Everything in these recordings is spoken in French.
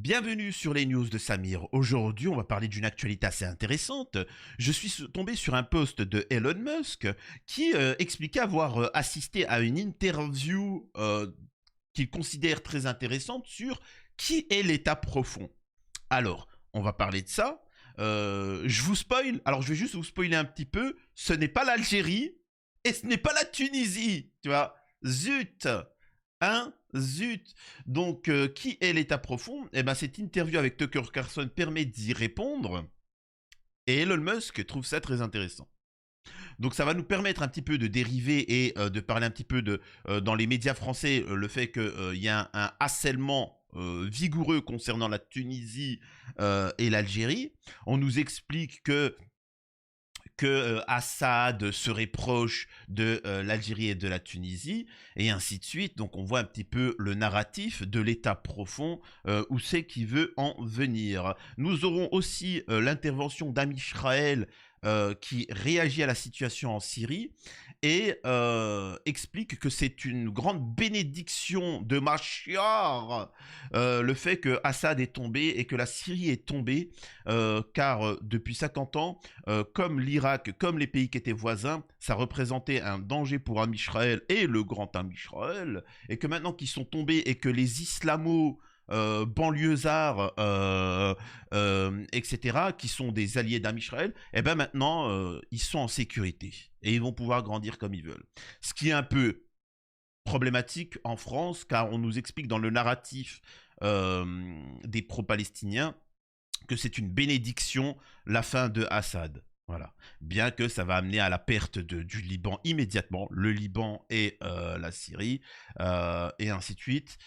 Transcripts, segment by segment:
Bienvenue sur les news de Samir. Aujourd'hui, on va parler d'une actualité assez intéressante. Je suis tombé sur un post de Elon Musk qui expliquait avoir assisté à une interview qu'il considère très intéressante sur qui est l'État profond. Alors, on va parler de ça. Je vous spoil. Alors, je vais juste vous spoiler un petit peu. Ce n'est pas l'Algérie et ce n'est pas la Tunisie. Tu vois, zut. Hein? Zut. Donc, qui est l'État profond? Eh ben, cette interview avec Tucker Carlson permet d'y répondre. Et Elon Musk trouve ça très intéressant. Donc, ça va nous permettre un petit peu de dériver et de parler un petit peu de, dans les médias français, le fait qu'il y a un harcèlement vigoureux concernant la Tunisie et l'Algérie. On nous explique que Assad serait proche de l'Algérie et de la Tunisie, et ainsi de suite. Donc on voit un petit peu le narratif de l'État profond, où c'est qu'il veut en venir. Nous aurons aussi l'intervention d'Amisraël qui réagit à la situation en Syrie et explique que c'est une grande bénédiction de Machiar, le fait que Assad est tombé et que la Syrie est tombée, car depuis 50 ans, comme l'Irak, comme les pays qui étaient voisins, ça représentait un danger pour Amisraël et le grand Amisraël, et que maintenant qu'ils sont tombés et que les islamos banlieusards, etc., qui sont des alliés d'Amisraël, et ben maintenant, ils sont en sécurité et ils vont pouvoir grandir comme ils veulent. Ce qui est un peu problématique en France, car on nous explique dans le narratif des pro-palestiniens que c'est une bénédiction la fin de Assad. Voilà. Bien que ça va amener à la perte du Liban immédiatement, le Liban et la Syrie, et ainsi de suite.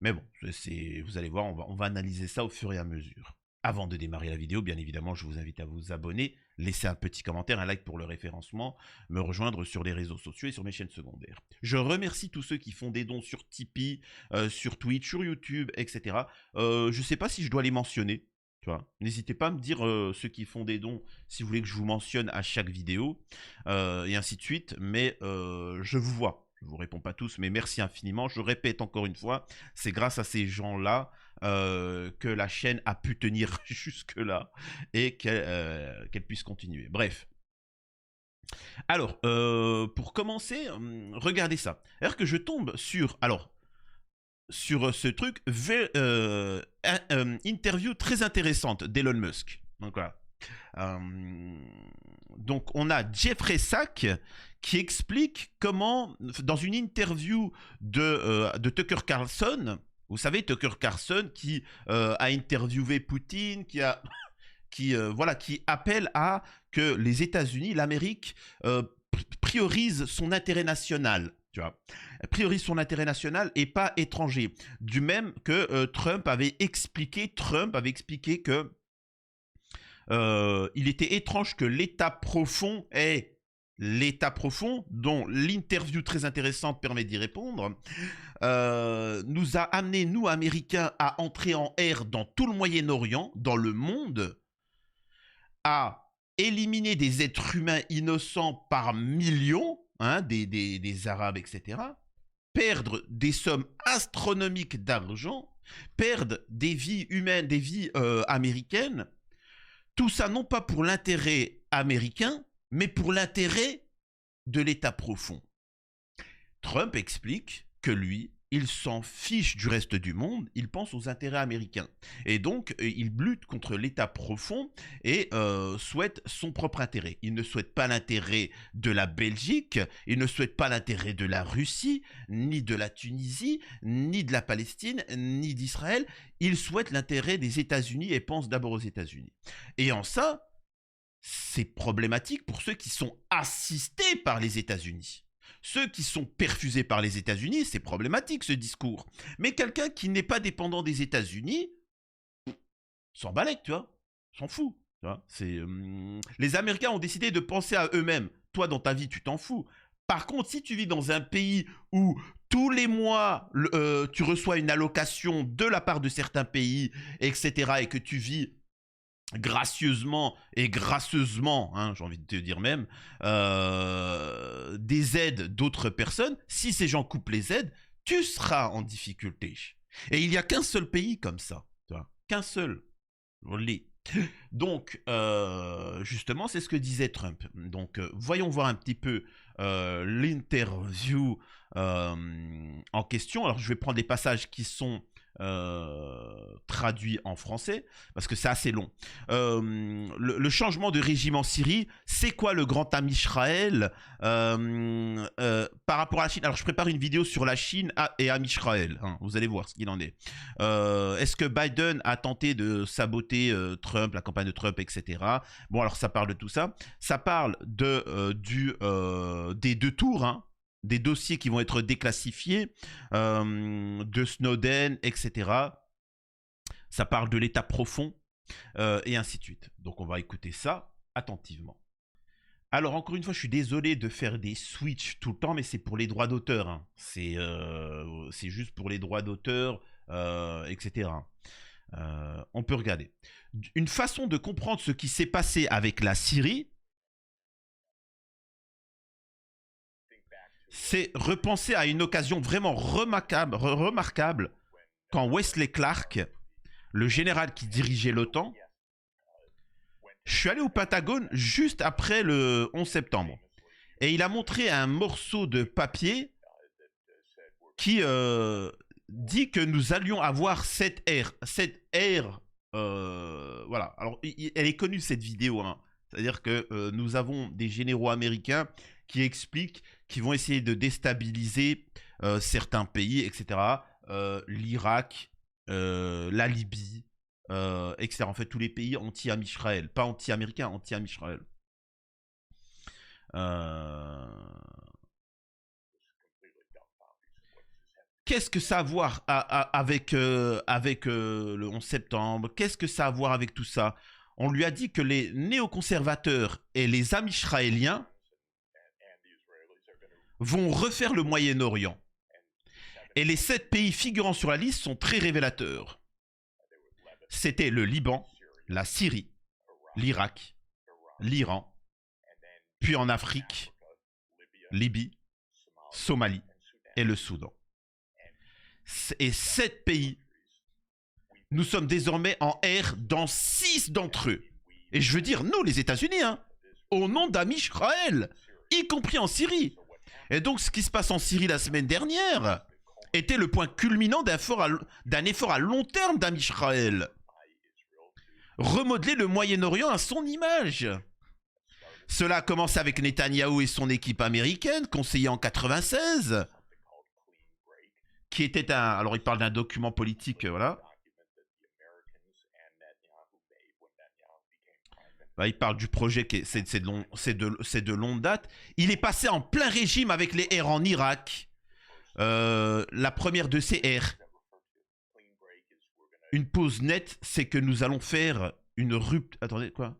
Mais bon, vous allez voir, on va analyser ça au fur et à mesure. Avant de démarrer la vidéo, bien évidemment, je vous invite à vous abonner, laisser un petit commentaire, un like pour le référencement, me rejoindre sur les réseaux sociaux et sur mes chaînes secondaires. Je remercie tous ceux qui font des dons sur Tipeee, sur Twitch, sur YouTube, etc. Je ne sais pas si je dois les mentionner. Tu vois, n'hésitez pas à me dire ceux qui font des dons si vous voulez que je vous mentionne à chaque vidéo, et ainsi de suite. Mais je vous vois. Je ne vous réponds pas tous, mais merci infiniment. Je répète encore une fois, c'est grâce à ces gens-là que la chaîne a pu tenir jusque-là et qu'elle puisse continuer. Bref. Alors, pour commencer, regardez ça. Alors que je tombe sur... Alors, sur ce truc, interview très intéressante d'Elon Musk. Donc voilà. Donc on a Jeffrey Sachs qui explique comment, dans une interview de Tucker Carlson, vous savez, Tucker Carlson qui a interviewé Poutine, voilà, qui appelle à que les États-Unis, l'Amérique, priorise son intérêt national. Tu vois, priorise son intérêt national et pas étranger. Du même que Trump avait expliqué que il était étrange que l'État profond est l'État profond, dont l'interview très intéressante permet d'y répondre, nous a amené, nous, Américains, à entrer en ère dans tout le Moyen-Orient, dans le monde, à éliminer des êtres humains innocents par millions, hein, des Arabes, etc., perdre des sommes astronomiques d'argent, perdre des vies humaines, des vies américaines, tout ça non pas pour l'intérêt américain, mais pour l'intérêt de l'État profond. Trump explique que lui, il s'en fiche du reste du monde, il pense aux intérêts américains. Et donc, il lutte contre l'État profond et souhaite son propre intérêt. Il ne souhaite pas l'intérêt de la Belgique, il ne souhaite pas l'intérêt de la Russie, ni de la Tunisie, ni de la Palestine, ni d'Israël. Il souhaite l'intérêt des États-Unis et pense d'abord aux États-Unis. Et en ça, c'est problématique pour ceux qui sont assistés par les États-Unis. Ceux qui sont perfusés par les États-Unis, c'est problématique ce discours. Mais quelqu'un qui n'est pas dépendant des États-Unis, s'en balèque, tu vois, s'en fout. Tu vois, les Américains ont décidé de penser à eux-mêmes. Toi, dans ta vie, tu t'en fous. Par contre, si tu vis dans un pays où tous les mois, tu reçois une allocation de la part de certains pays, etc., et que tu vis gracieusement et gracieusement, hein, j'ai envie de te dire même, des aides d'autres personnes, si ces gens coupent les aides, tu seras en difficulté. Et il n'y a qu'un seul pays comme ça, tu vois, qu'un seul. Les. Donc, justement, c'est ce que disait Trump. Donc, voyons voir un petit peu l'interview en question. Alors, je vais prendre des passages qui sont traduits en français, parce que c'est assez long. Le changement de régime en Syrie, c'est quoi le grand ami Israël par rapport à la Chine? Alors, je prépare une vidéo sur la Chine et Am Israël. Hein, vous allez voir ce qu'il en est. Est-ce que Biden a tenté de saboter Trump, la campagne de Trump, etc. Bon, alors ça parle de tout ça. Ça parle des 2 tours, hein, des dossiers qui vont être déclassifiés, de Snowden, etc. Ça parle de l'état profond, et ainsi de suite. Donc on va écouter ça attentivement. Alors encore une fois, je suis désolé de faire des switches tout le temps, mais c'est pour les droits d'auteur. Hein. C'est juste pour les droits d'auteur, etc. On peut regarder. Une façon de comprendre ce qui s'est passé avec la Syrie, c'est repenser à une occasion vraiment remarquable quand Wesley Clark, le général qui dirigeait l'OTAN, je suis allé au Pentagone juste après le 11 septembre. Et il a montré un morceau de papier qui dit que nous allions avoir cette ère. Voilà. Alors, elle est connue cette vidéo. Hein. C'est-à-dire que nous avons des généraux américains qui expliquent qu'ils vont essayer de déstabiliser certains pays, etc. L'Irak, la Libye, etc. En fait, tous les pays anti-Am Israël. Pas anti-américains, anti-Am Israël. Qu'est-ce que ça a à voir avec le 11 septembre? Qu'est-ce que ça a à voir avec tout ça? On lui a dit que les néoconservateurs et les Am israéliens vont refaire le Moyen-Orient. Et les 7 pays figurant sur la liste sont très révélateurs. C'était le Liban, la Syrie, l'Irak, l'Iran, puis en Afrique, Libye, Somalie et le Soudan. Et 7 pays, nous sommes désormais en ère dans 6 d'entre eux. Et je veux dire, nous, les États-Unis, hein, au nom d'Am Israël, y compris en Syrie. Et donc, ce qui se passe en Syrie la semaine dernière était le point culminant d'un effort à long terme d'Am Israël. Remodeler le Moyen-Orient à son image. Cela a commencé avec Netanyahou et son équipe américaine, conseillée en 96, qui était un... Alors, il parle d'un document politique, voilà. Bah, il parle du projet, c'est de longue date. Il est passé en plein régime avec les R en Irak. La première de ces R. Une pause nette, c'est que nous allons faire une rupture... Attendez, quoi?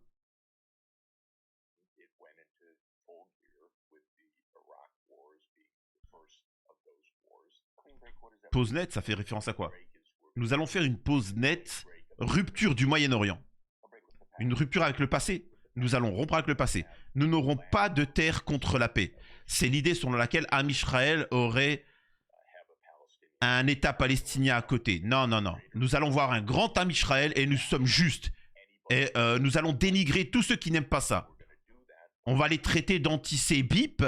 Pause nette, ça fait référence à quoi? Nous allons faire une pause nette, rupture du Moyen-Orient. Une rupture avec le passé. Nous allons rompre avec le passé. Nous n'aurons pas de terre contre la paix. C'est l'idée selon laquelle Am Israël aurait un État palestinien à côté. Non, non, non. Nous allons voir un grand Am Israël et nous sommes justes. Et nous allons dénigrer tous ceux qui n'aiment pas ça. On va les traiter d'antisébites.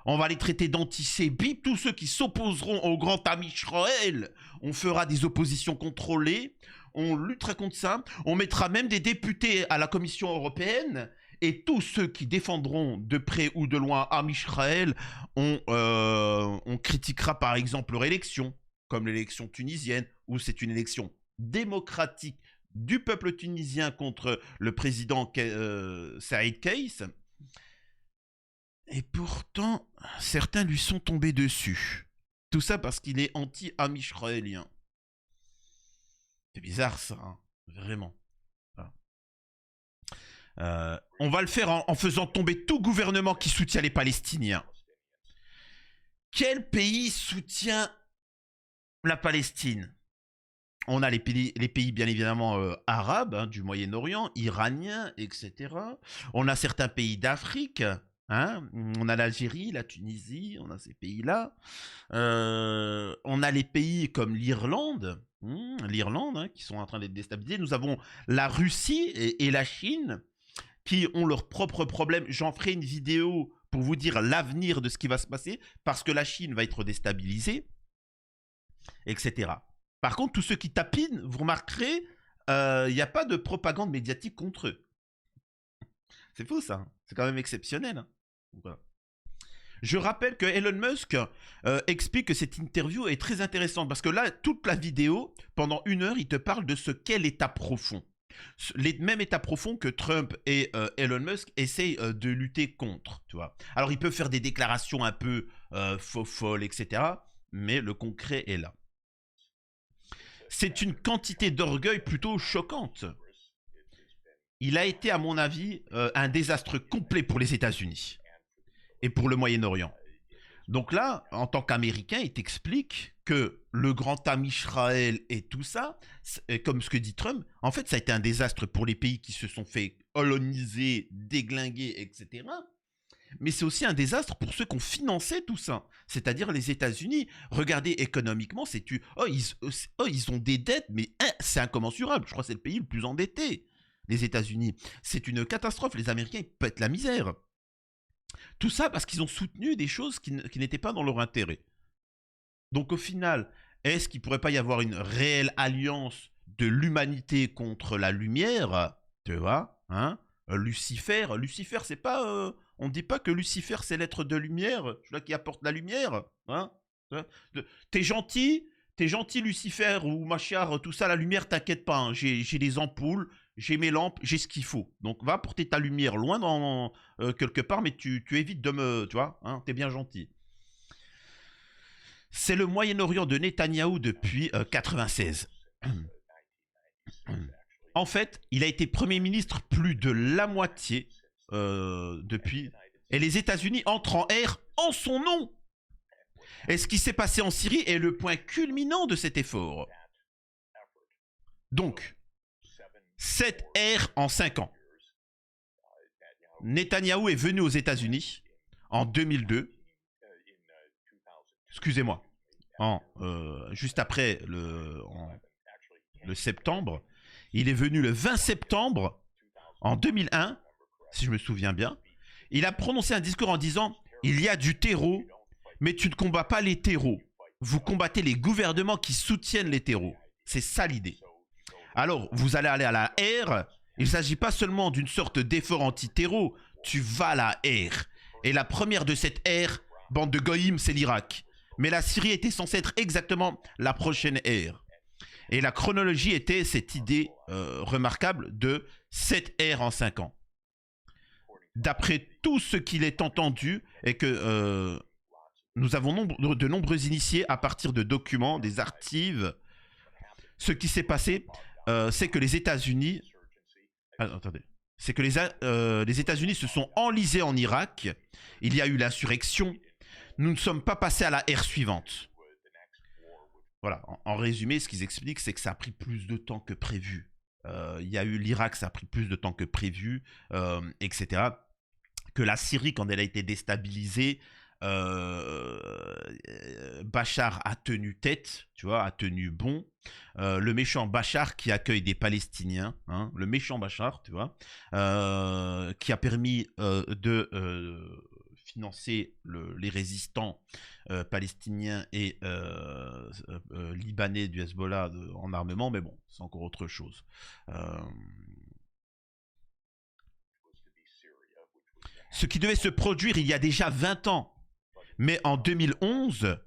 On va les traiter d'antisébites. Tous ceux qui s'opposeront au grand Am Israël. On fera des oppositions contrôlées. On luttera contre ça. On mettra même des députés à la Commission européenne. Et tous ceux qui défendront de près ou de loin Am Israël, on critiquera par exemple leur élection, comme l'élection tunisienne, où c'est une élection démocratique du peuple tunisien contre le président Saïd Kais. Et pourtant, certains lui sont tombés dessus. Tout ça parce qu'il est anti-Am israélien. C'est bizarre ça, hein, vraiment. On va le faire en faisant tomber tout gouvernement qui soutient les Palestiniens. Quel pays soutient la Palestine? On a les pays bien évidemment arabes, hein, du Moyen-Orient, iraniens, etc. On a certains pays d'Afrique, Hein, on a l'Algérie, la Tunisie, on a ces pays-là. On a les pays comme l'Irlande, hein, qui sont en train d'être déstabilisés. Nous avons la Russie et la Chine qui ont leurs propres problèmes. J'en ferai une vidéo pour vous dire l'avenir de ce qui va se passer, parce que la Chine va être déstabilisée, etc. Par contre, tous ceux qui tapinent, vous remarquerez, il n'y a pas de propagande médiatique contre eux. C'est fou ça, c'est quand même exceptionnel. Hein. Voilà. Je rappelle que Elon Musk explique que cette interview est très intéressante, parce que là, toute la vidéo, pendant 1 heure, il te parle de ce qu'est l'état profond. Les mêmes états profonds que Trump et Elon Musk essayent de lutter contre, tu vois. Alors, ils peuvent faire des déclarations un peu folles, etc., mais le concret est là. C'est une quantité d'orgueil plutôt choquante. Il a été, à mon avis, un désastre complet pour les États-Unis et pour le Moyen-Orient. Donc là, en tant qu'Américain, il t'explique que le grand ami Israël et tout ça, comme ce que dit Trump, en fait, ça a été un désastre pour les pays qui se sont fait coloniser, déglinguer, etc. Mais c'est aussi un désastre pour ceux qui ont financé tout ça, c'est-à-dire les États-Unis. Regardez économiquement, ils ont des dettes, mais c'est incommensurable. Je crois que c'est le pays le plus endetté, les États-Unis. C'est une catastrophe. Les Américains, ils pètent la misère. Tout ça parce qu'ils ont soutenu des choses qui n'étaient pas dans leur intérêt. Donc au final, est-ce qu'il ne pourrait pas y avoir une réelle alliance de l'humanité contre la lumière? Tu vois, hein? Lucifer, c'est pas... on ne dit pas que Lucifer, c'est l'être de lumière, celui qui apporte la lumière. Hein? T'es gentil Lucifer ou Machar, tout ça, la lumière, t'inquiète pas. Hein, j'ai des ampoules, j'ai mes lampes, j'ai ce qu'il faut. Donc va apporter ta lumière loin dans quelque part, mais tu évites de me... Tu vois, hein, t'es bien gentil. C'est le Moyen-Orient de Netanyahou depuis 96. En fait, il a été Premier ministre plus de la moitié depuis. Et les États-Unis entrent en ère en son nom. Et ce qui s'est passé en Syrie est le point culminant de cet effort. Donc, 7 ères en 5 ans. Netanyahou est venu aux États-Unis en 2002. Excusez-moi. Juste après le septembre. Il est venu le 20 septembre en 2001, si je me souviens bien. Il a prononcé un discours en disant « Il y a du terreau, mais tu ne combats pas les terreaux. Vous combattez les gouvernements qui soutiennent les terreaux. » C'est ça l'idée. Alors, vous allez aller à la R. Il ne s'agit pas seulement d'une sorte d'effort anti-terreau. Tu vas à la R. Et la première de cette R, bande de goïms, c'est l'Irak. Mais la Syrie était censée être exactement la prochaine R. Et la chronologie était cette idée remarquable de 7 R en 5 ans. D'après tout ce qu'il est entendu, et que nous avons de nombreux initiés à partir de documents, des archives, ce qui s'est passé, c'est que les États-Unis... attendez. C'est que les États-Unis se sont enlisés en Irak. Il y a eu l'insurrection. Nous ne sommes pas passés à la ère suivante. Voilà, en résumé, ce qu'ils expliquent, c'est que ça a pris plus de temps que prévu. Il y a eu l'Irak, ça a pris plus de temps que prévu, etc. Que la Syrie, quand elle a été déstabilisée, Bachar a tenu tête, tu vois, a tenu bon. Le méchant Bachar qui accueille des Palestiniens, hein, le méchant Bachar, tu vois, qui a permis de financer les résistants palestiniens et libanais du Hezbollah en armement, mais bon, c'est encore autre chose. Ce qui devait se produire il y a déjà 20 ans, mais en 2011,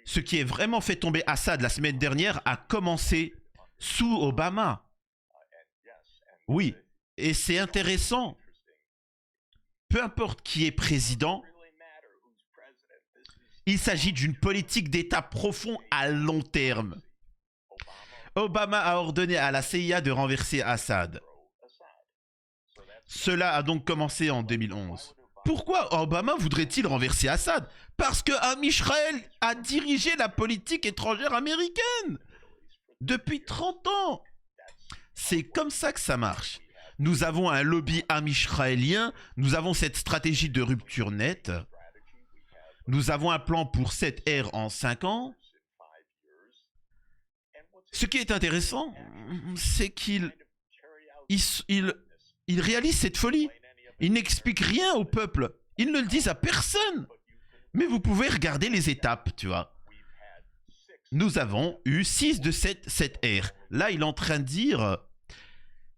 ce qui est vraiment fait tomber Assad la semaine dernière a commencé sous Obama. Oui, et c'est intéressant. Peu importe qui est président, il s'agit d'une politique d'État profond à long terme. Obama a ordonné à la CIA de renverser Assad. Cela a donc commencé en 2011. Pourquoi Obama voudrait-il renverser Assad? Parce que Israël a dirigé la politique étrangère américaine depuis 30 ans. C'est comme ça que ça marche. Nous avons un lobby amisraélien. Nous avons cette stratégie de rupture nette. Nous avons un plan pour cette ère en 5 ans. Ce qui est intéressant, c'est qu'il réalise cette folie. Il n'explique rien au peuple. Ils ne le disent à personne. Mais vous pouvez regarder les étapes, tu vois. Nous avons eu 6 de cette ère. Là, il est en train de dire...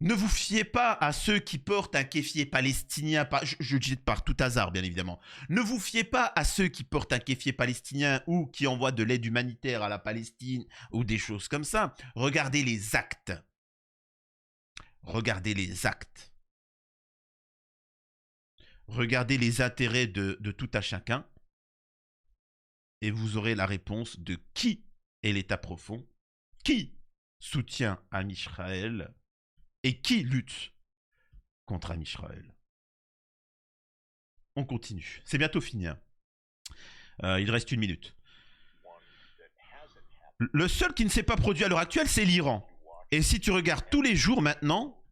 Ne vous fiez pas à ceux qui portent un kéfier palestinien, je dis par tout hasard bien évidemment, ne vous fiez pas à ceux qui portent un kéfier palestinien ou qui envoient de l'aide humanitaire à la Palestine ou des choses comme ça. Regardez les actes. Regardez les actes. Regardez les intérêts de tout à chacun et vous aurez la réponse de qui est l'État profond, qui soutient Amisraël et qui lutte contre Amisraël. On continue. C'est bientôt fini. Hein. Il reste 1 minute. Le seul qui ne s'est pas produit à l'heure actuelle, c'est l'Iran. Et si tu regardes tous les jours maintenant,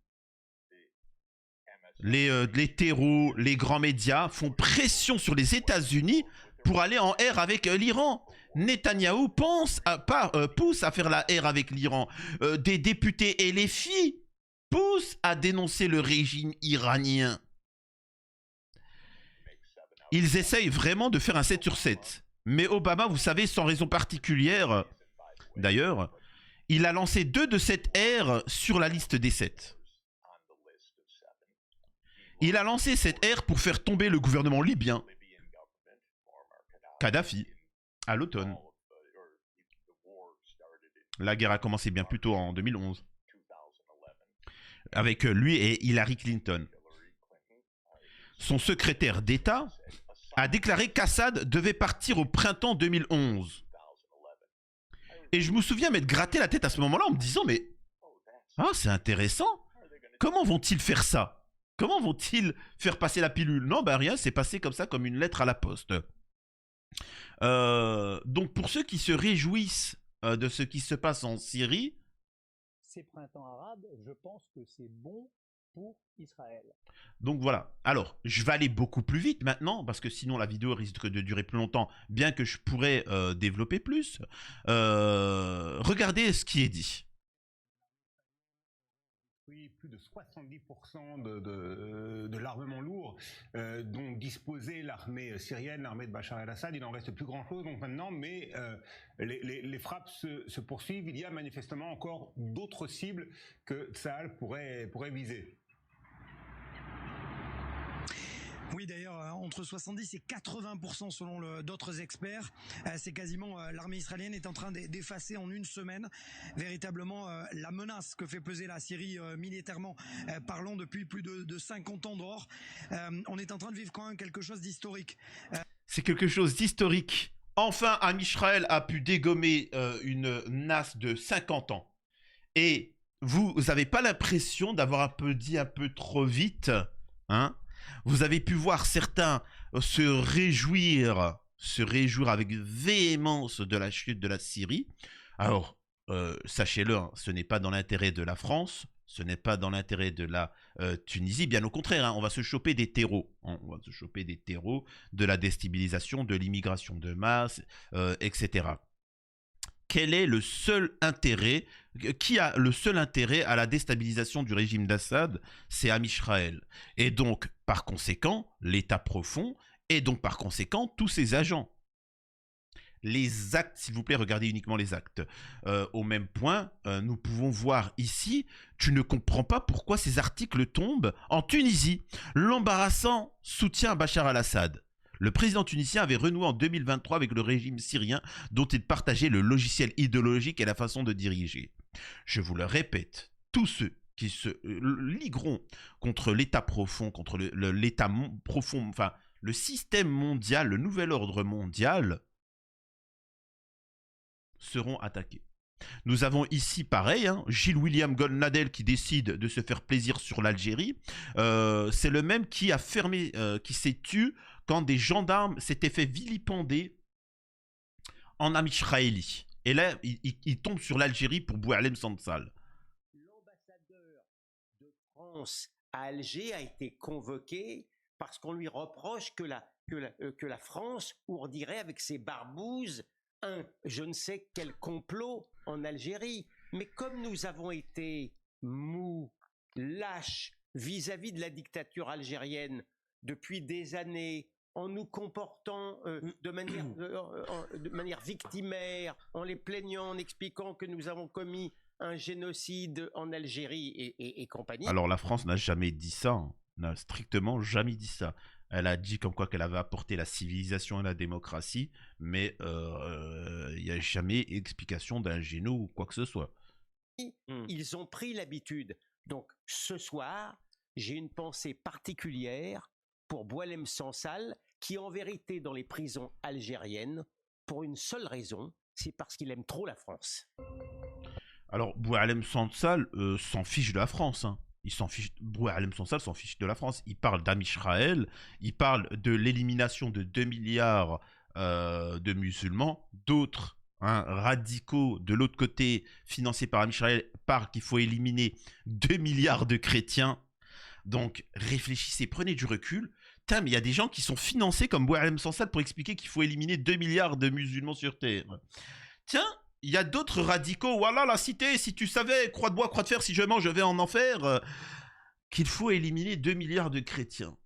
les terreaux, les grands médias font pression sur les États-Unis pour aller en ère avec l'Iran. Netanyahou pousse à faire la ère avec l'Iran. Des députés et les filles poussent à dénoncer le régime iranien. Ils essayent vraiment de faire un 7 sur 7. Mais Obama, vous savez, sans raison particulière, d'ailleurs, il a lancé 2 de cette ère sur la liste des 7. Il a lancé cette ère pour faire tomber le gouvernement libyen, Kadhafi, à l'automne. La guerre a commencé bien plus tôt en 2011. Avec lui et Hillary Clinton. Son secrétaire d'État a déclaré qu'Assad devait partir au printemps 2011. Et je me souviens m'être gratté la tête à ce moment-là en me disant, mais c'est intéressant. Comment vont-ils faire ça? Comment vont-ils faire passer la pilule? Non, ben rien, c'est passé comme ça, comme une lettre à la poste. Donc pour ceux qui se réjouissent de ce qui se passe en Syrie, ces printemps arabes, je pense que c'est bon pour Israël. Donc voilà. Alors, je vais aller beaucoup plus vite maintenant, parce que sinon la vidéo risque de durer plus longtemps, bien que je pourrais développer plus. Regardez ce qui est dit. Oui, plus de 70% de l'armement lourd dont disposait l'armée syrienne, l'armée de Bachar el-Assad. Il n'en reste plus grand-chose donc maintenant, mais les frappes se poursuivent. Il y a manifestement encore d'autres cibles que Tsahal pourrait viser. Oui, d'ailleurs, entre 70 et 80% selon d'autres experts. C'est quasiment l'armée israélienne est en train d'effacer en 1 semaine véritablement la menace que fait peser la Syrie militairement parlant depuis plus de 50 ans dehors. On est en train de vivre quand même quelque chose d'historique. C'est quelque chose d'historique. Enfin, Amisraël a pu dégommer une nasse de 50 ans. Et vous n'avez pas l'impression d'avoir dit un peu trop vite, hein? Vous avez pu voir certains se réjouir avec véhémence de la chute de la Syrie. Alors, sachez-le, hein, ce n'est pas dans l'intérêt de la France, ce n'est pas dans l'intérêt de la Tunisie. Bien au contraire, hein, on va se choper des terreaux. Hein, on va se choper des terreaux, de la déstabilisation, de l'immigration de masse, etc. Quel est le seul intérêt? Qui a le seul intérêt à la déstabilisation du régime d'Assad? C'est Amisraël. Et donc, par conséquent, l'État profond, et donc par conséquent, tous ses agents. Les actes, s'il vous plaît, regardez uniquement les actes. Au même point, nous pouvons voir ici, tu ne comprends pas pourquoi ces articles tombent en Tunisie. L'embarrassant soutien à Bachar al-Assad. Le président tunisien avait renoué en 2023 avec le régime syrien dont il partageait le logiciel idéologique et la façon de diriger. Je vous le répète, tous ceux qui se ligueront contre l'État profond, contre l'État profond, enfin le système mondial, le nouvel ordre mondial, seront attaqués. Nous avons ici, pareil, hein, Gilles William Golnadel qui décide de se faire plaisir sur l'Algérie. C'est le même qui a fermé, qui s'est tué quand des gendarmes s'étaient fait vilipender en Amisraéli. Et là, il tombe sur l'Algérie pour Boualem Sansal. L'ambassadeur de France à Alger a été convoqué parce qu'on lui reproche que la France ourdirait avec ses barbouzes je ne sais quel complot en Algérie. Mais comme nous avons été mous, lâches vis-à-vis de la dictature algérienne depuis des années, en nous comportant de manière victimaire, en les plaignant, en expliquant que nous avons commis un génocide en Algérie et compagnie. Alors la France n'a jamais dit ça, hein. N'a strictement jamais dit ça. Elle a dit comme quoi qu'elle avait apporté la civilisation et la démocratie, mais il n'y a jamais explication d'un géno ou quoi que ce soit. Ils ont pris l'habitude. Donc ce soir, j'ai une pensée particulière pour Boualem Sansal, qui en vérité dans les prisons algériennes, pour une seule raison, c'est parce qu'il aime trop la France. Alors Boualem Sansal s'en fiche de la France, hein. Il s'en fiche. Boualem Sansal s'en fiche de la France. Il parle d'Amisraël, il parle de l'élimination de 2 milliards de musulmans. D'autres radicaux de l'autre côté, financés par Amisraël, parlent qu'il faut éliminer 2 milliards de chrétiens. Donc réfléchissez, prenez du recul. Putain, mais il y a des gens qui sont financés comme Boualem Sansal pour expliquer qu'il faut éliminer 2 milliards de musulmans sur Terre. Tiens, il y a d'autres radicaux, voilà la cité, si tu savais, croix de bois, croix de fer, si je mens, je vais en enfer, qu'il faut éliminer 2 milliards de chrétiens.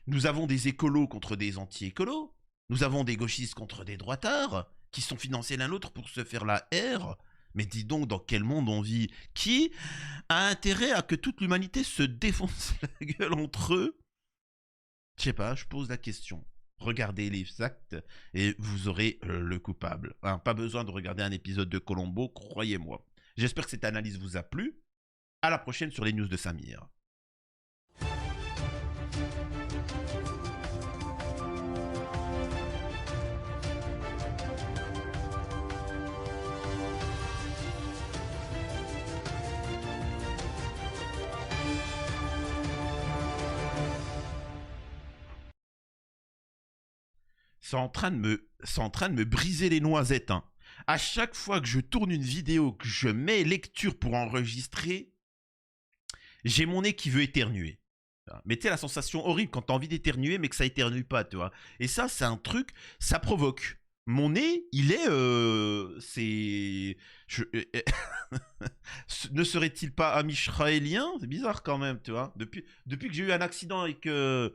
Nous avons des écolos contre des anti-écolos, nous avons des gauchistes contre des droitards, qui sont financés l'un l'autre pour se faire la haine. Mais dis donc, dans quel monde on vit? Qui a intérêt à que toute l'humanité se défonce la gueule entre eux? Je sais pas, je pose la question. Regardez les actes et vous aurez le coupable. Hein, pas besoin de regarder un épisode de Colombo, croyez-moi. J'espère que cette analyse vous a plu. À la prochaine sur les news de Samir. C'est en train de me briser les noisettes, hein. À chaque fois que je tourne une vidéo, que je mets lecture pour enregistrer, j'ai mon nez qui veut éternuer. Mais tu sais, la sensation horrible quand t'as envie d'éternuer, mais que ça éternue pas, tu vois. Et ça, c'est un truc, ça provoque. Mon nez, il est... ne serait-il pas amisraélien? C'est bizarre quand même, tu vois. Depuis que j'ai eu un accident et que...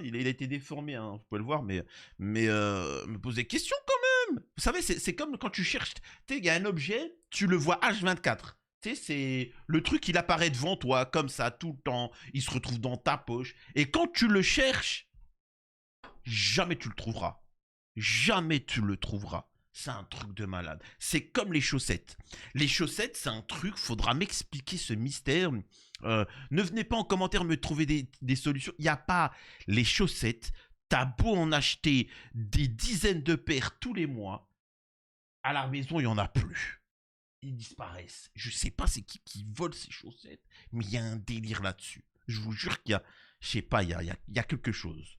il a été déformé, hein, vous pouvez le voir, mais me pose des questions quand même. Vous savez, c'est comme quand tu cherches... Tu sais, il y a un objet, tu le vois H24. Tu sais, c'est le truc, il apparaît devant toi, comme ça, tout le temps. Il se retrouve dans ta poche. Et quand tu le cherches, jamais tu le trouveras. Jamais tu le trouveras. C'est un truc de malade. C'est comme les chaussettes. Les chaussettes, c'est un truc, faudra m'expliquer ce mystère. Ne venez pas en commentaire me trouver des solutions. Il n'y a pas les chaussettes. T'as beau en acheter des dizaines de paires tous les mois. À la maison, il n'y en a plus. Ils disparaissent. Je sais pas c'est qui vole ces chaussettes, mais il y a un délire là-dessus. Je vous jure qu'il y a, je sais pas, il y a quelque chose.